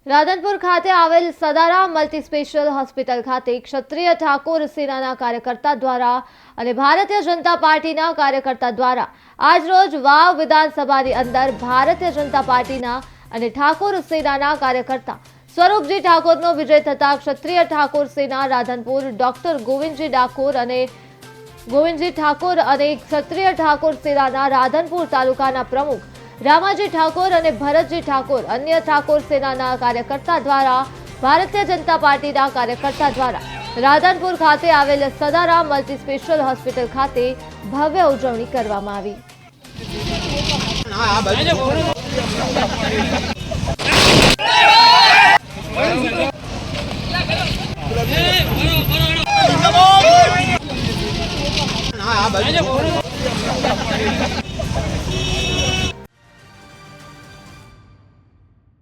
રાધનપુર ખાતે આવેલ Sadaram multi special hospital ખાતે ક્ષત્રિય ઠાકોર સેનાના કાર્યકર્તા દ્વારા અને ભારતીય જનતા પાર્ટીના કાર્યકર્તા દ્વારા આજરોજ વાવ વિધાનસભાની અંદર ભારતીય જનતા પાર્ટીના અને ઠાકોર સેનાના કાર્યકર્તા સ્વરૂપજી ઠાકોરનો વિજય થતા ક્ષત્રિય ઠાકોર સેના રાધનપુર ડોક્ટર ગોવિંદજી ઠાકોર અને ક્ષત્રિય ઠાકોર સેનાના રાધનપુર તાલુકાના પ્રમુખ રામાજી ઠાકોર અને ભરતજી ઠાકોર અન્ય ઠાકોર સેનાના કાર્યકર્તા દ્વારા ભારતીય જનતા પાર્ટીના કાર્યકર્તા દ્વારા રાધનપુર ખાતે આવેલ સદારામ મલ્ટી સ્પેશિયલ હોસ્પિટલ ખાતે ભવ્ય ઉજવણી કરવામાં આવી।